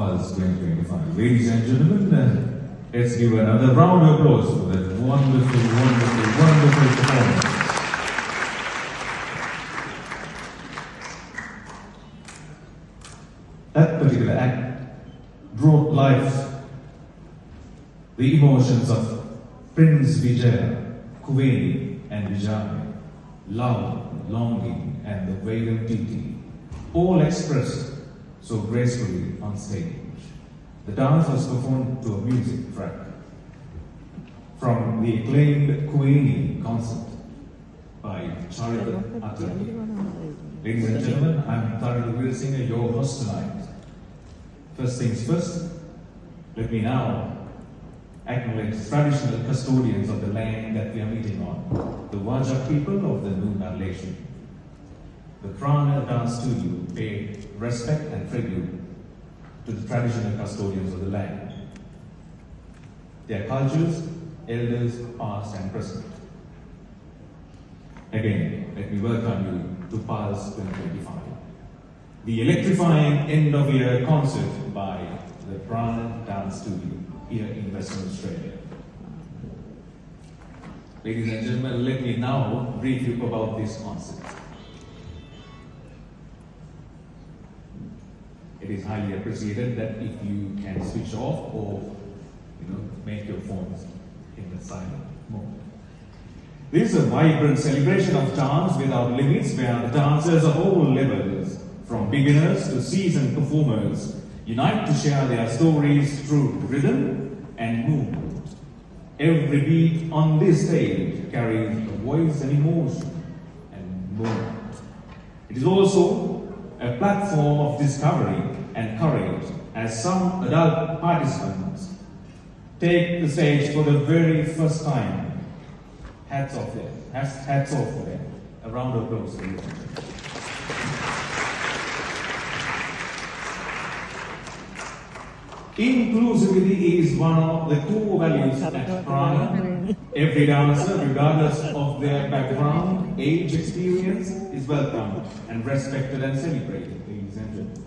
Pulse 2025. Ladies and gentlemen, let's give another round of applause for that wonderful, wonderful, wonderful performance. That particular act brought life the emotions of Prince Vijaya, Kuveni and Vijay, love, longing and the veil of duty, all expressed so gracefully on stage. The dance was performed to a music track from the acclaimed Kuveni concert by Charlie Attorney. Ladies and gentlemen, I'm Tharil Virsinger, your host tonight. First things first, let me now acknowledge traditional custodians of the land that we are meeting on, the Wajak people of the Noongar Nation. The Prana Dance Studio pay respect and tribute to the traditional custodians of the land, their cultures, elders, past and present. Again, let me welcome you to Pulse 2025, the electrifying end-of-year concert by the Prana Dance Studio here in Western Australia. Ladies and gentlemen, let me now brief you about this concert. It is highly appreciated that if you can switch off or make your phones in the silent mode. This is a vibrant celebration of dance without limits, where the dancers of all levels, from beginners to seasoned performers, unite to share their stories through rhythm and movement. Every beat on this stage carries a voice and emotion and movement. It is also a platform of discovery and courage, as some adult participants take the stage for the very first time. Hats off there. Hats off for them. A round of applause for you. Inclusivity is one of the core values at Prana. Every dancer, regardless of their background, age, experience, is welcomed and respected and celebrated, ladies and gentlemen.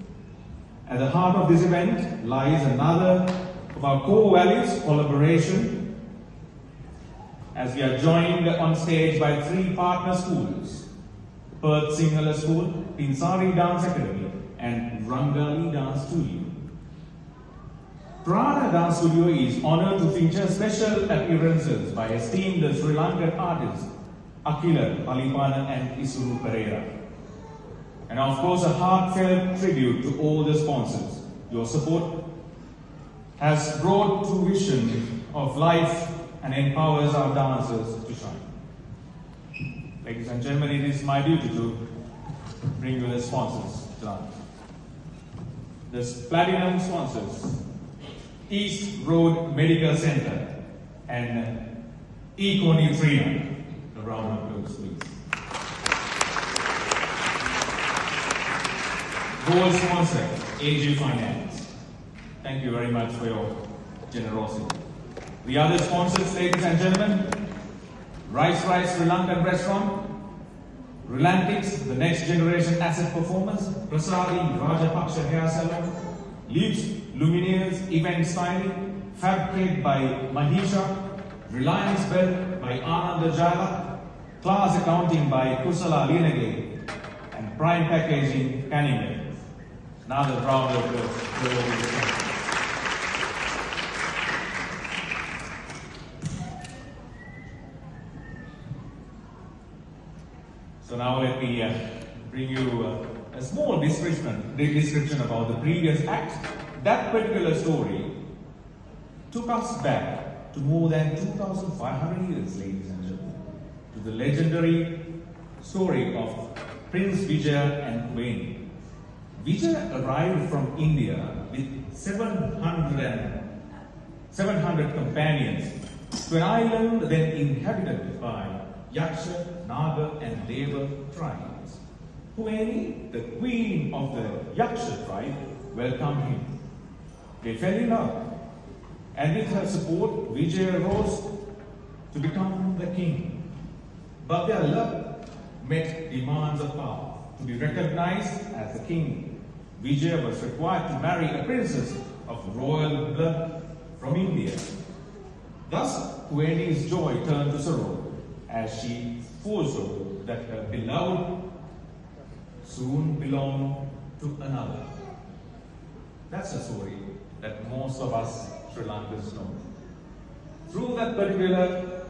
At the heart of this event lies another of our core values, collaboration, as we are joined on stage by 3 partner schools: Perth Sinhala School, Pinsari Dance Academy and Rangali Dance Studio. Prana Dance Studio is honoured to feature special appearances by esteemed Sri Lankan artists Akila Palipana and Isuru Pereira. And of course, a heartfelt tribute to all the sponsors. Your support has brought fruition of life and empowers our dancers to shine. Ladies and gentlemen, it is my duty to bring you the sponsors tonight. The platinum sponsors: East Road Medical Center and Eco Nutrient. A round of applause, please. Gold sponsor, AG Finance. Thank you very much for your generosity. The other sponsors, ladies and gentlemen: Rice Sri Lankan Restaurant, Relantics, the next generation asset performance, Prasadi Rajapaksha Hair Salon, Leaps Lumineers Event Styling, Fabcade by Mahisha, Reliance Bell by Ananda Jala, Class Accounting by Kusala Linage, and Prime Packaging Canning. Another round of applause. So now let me bring you a small description about the previous act. That particular story took us back to more than 2,500 years, ladies and gentlemen, to the legendary story of Prince Vijaya and Queen. Vijaya arrived from India with 700 companions to an island then inhabited by Yaksha, Naga and Deva tribes. Kuveni, the queen of the Yaksha tribe, welcomed him. They fell in love, and with her support, Vijaya rose to become the king. But their love met demands of power. To be recognized as the king, Vijaya was required to marry a princess of royal blood from India. Thus, Kuveni's joy turned to sorrow as she foresaw that her beloved soon belonged to another. That's a story that most of us Sri Lankans know. Through that particular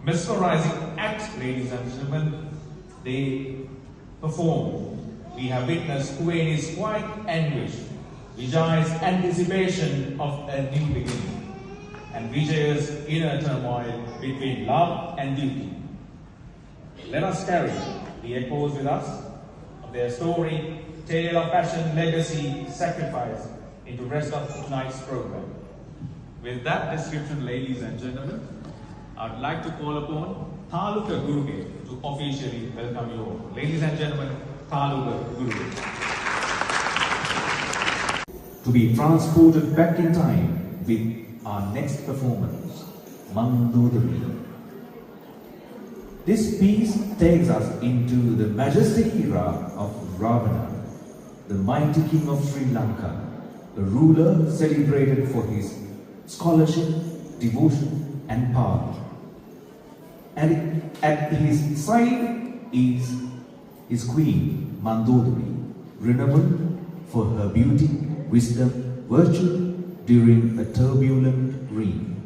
mesmerizing act, ladies and gentlemen, they performed. We have witnessed Kuveni's quiet anguish, Vijaya's anticipation of a new beginning, and Vijaya's inner turmoil between love and duty. Let us carry the echoes with us of their story, tale of passion, legacy, sacrifice into the rest of tonight's program. With that description, ladies and gentlemen, I'd like to call upon Taluka Guruge to officially welcome you all. Ladies and gentlemen, Taluka Guruge. To be transported back in time with our next performance, Mandodari. This piece takes us into the majestic era of Ravana, the mighty king of Sri Lanka, a ruler celebrated for his scholarship, devotion and power. And at his side is his queen, Mandodari, renowned for her beauty, wisdom, virtue during a turbulent reign.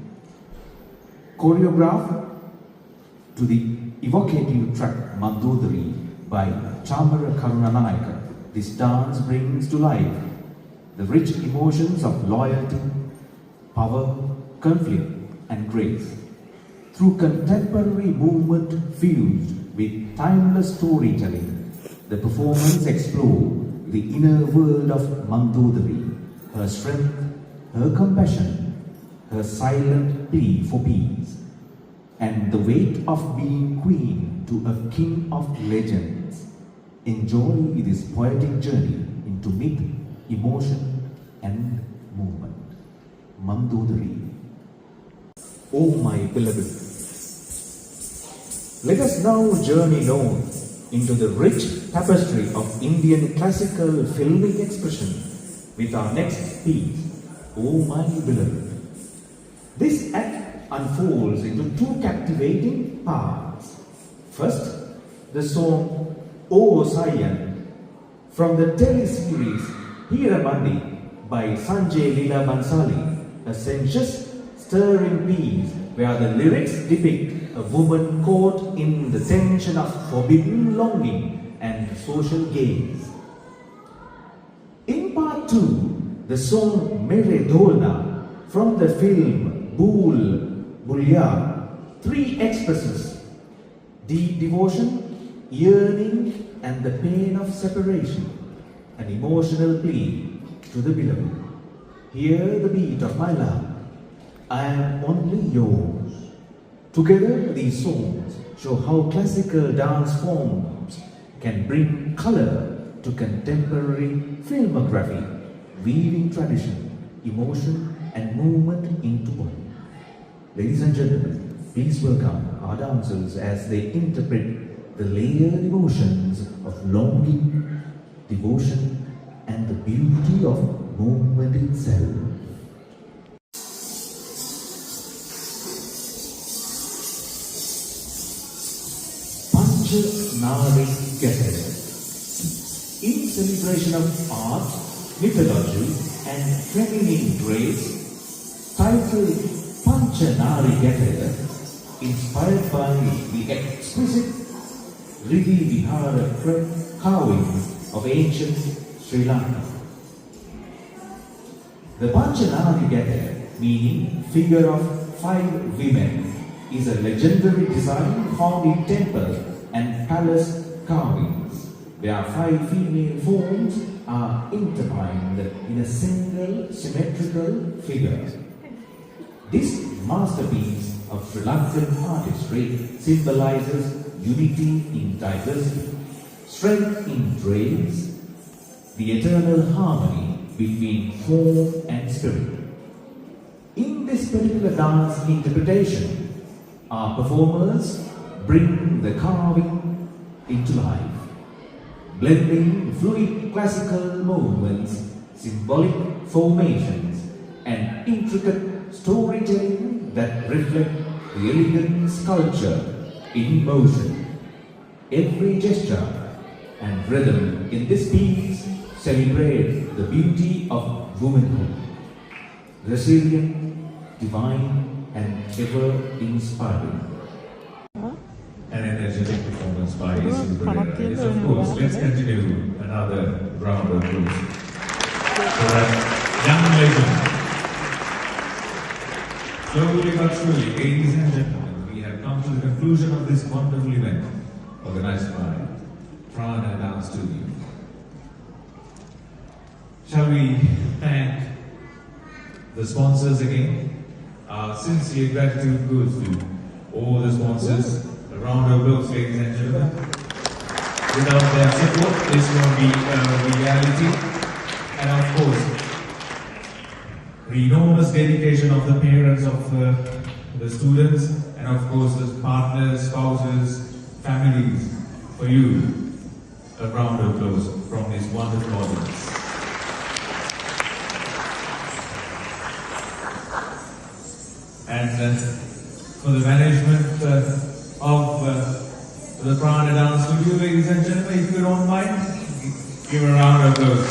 Choreographed to the evocative track Mandodari by Chamara Karunanayaka, this dance brings to life the rich emotions of loyalty, power, conflict and grace. Through contemporary movement fused with timeless storytelling, the performance explores the inner world of Mandodari, her strength, her compassion, her silent plea for peace, and the weight of being queen to a king of legends. Enjoy this poetic journey into myth, emotion and movement. Mandodari. O my beloved, let us now journey north into the rich tapestry of Indian classical filmic expression with our next piece, O my beloved. This act unfolds into two captivating parts. First, the song O Sayan from the teleseries Hiramandi by Sanjay Leela Bansali, a sensuous, stirring piece where the lyrics depict a woman caught in the tension of forbidden longing and social gaze. In part 2, the song Mere Dolna from the film Bhool Bhulaiyaa 3 expresses deep devotion, yearning and the pain of separation, an emotional plea to the beloved. Hear the beat of my love, I am only yours. Together, these songs show how classical dance forms can bring color to contemporary filmography, weaving tradition, emotion and movement into one. Ladies and gentlemen, please welcome our dancers as they interpret the layered emotions of longing, devotion and the beauty of movement itself. Nari Gathera. In celebration of art, mythology and feminine grace, titled Panchanari Gathera, inspired by the exquisite Riddhi Vihara carvings of ancient Sri Lanka. The Panchanari Gathera, meaning figure of 5 women, is a legendary design found in temple and palace carvings, where 5 female forms are intertwined in a single symmetrical figure. This masterpiece of Sri Lankan artistry symbolizes unity in diversity, strength in grace, the eternal harmony between form and spirit. In this particular dance interpretation, our performers bring the carving into life. blending fluid classical movements, symbolic formations, and intricate storytelling that reflect the elegant sculpture in motion. Every gesture and rhythm in this piece celebrate the beauty of womanhood, resilient, divine, and ever-inspiring. An energetic performance by Isubria is, of course, let's continue another round of applause for that young legend. Slowly but surely, ladies and gentlemen, we have come to the conclusion of this wonderful event organized by Prana Dance Studio. Shall we thank the sponsors again? Our sincere gratitude goes to all the sponsors. A round of applause, ladies and gentlemen. Without their support, this won't be a reality. And of course, the enormous dedication of the parents of the students, and of course the partners, spouses, families. For you, a round of applause from this wonderful audience. And for the management of the Prana Dance Studio, ladies and gentlemen, if you don't mind, give a round of applause.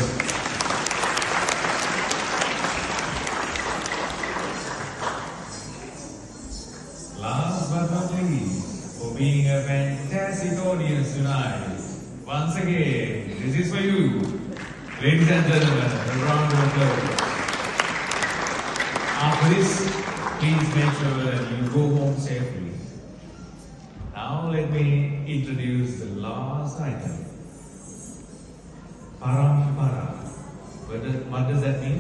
Last but not least, for being a fantastic audience tonight, once again, this is for you, ladies and gentlemen, a round of applause. After this, please make sure that you go home safely. Now let me introduce the last item. Parampara. What does that mean?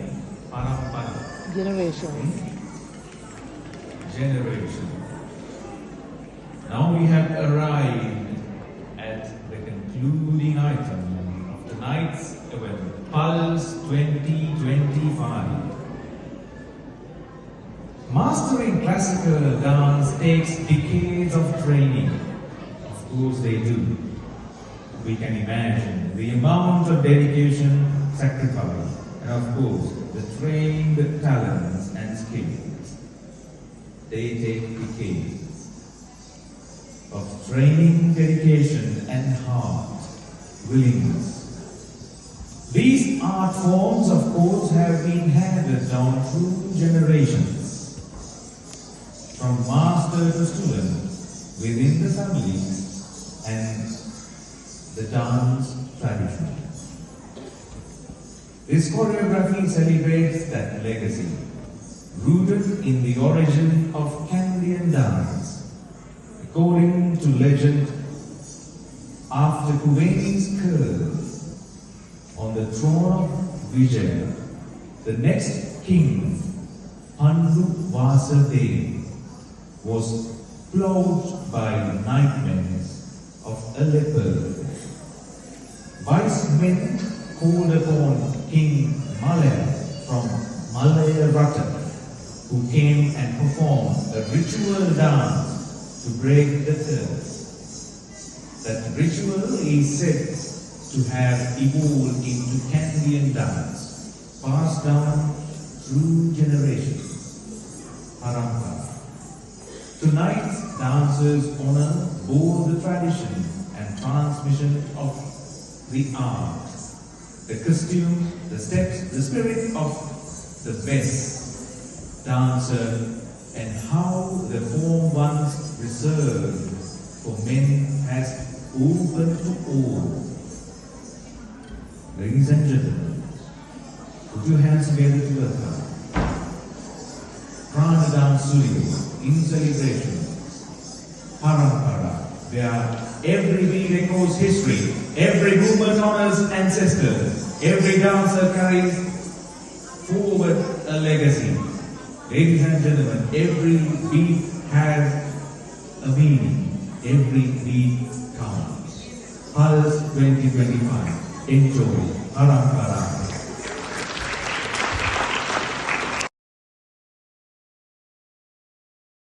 Parampara. Generation. Generation. Now we have arrived at the concluding item of tonight's event, Pulse 2025. Mastering classical dance takes decades of training. Of course they do. We can imagine the amount of dedication, sacrifice, and of course the trained talents and skills. They take decades of training, dedication, and heart, willingness. These art forms, of course, have been handed down through generations. From master to student, within the families and the dance tradition. This choreography celebrates that legacy, rooted in the origin of Canadian dance. According to legend, after Kuvaini's curse on the throne of Vijaya, the next king, Pandu Vasadev, was plagued by nightmares of a leopard. Wise men called upon King Malaya from Malaya Ratan, who came and performed a ritual dance to break the curse. That ritual is said to have evolved into Canadian dance, passed down through generations. Parampara. Tonight's dancers honor both the tradition and transmission of the art, the costume, the steps, the spirit of the best dancer, and how the form once reserved for men has opened to all. Ladies and gentlemen, put your hands together to welcome Prana Dance Studio in celebration, Parampara, where every beat echoes history, every movement honors ancestors, every dancer carries forward a legacy. Ladies and gentlemen, every beat has a meaning, every beat counts. Pulse 2025. Enjoy Parampara.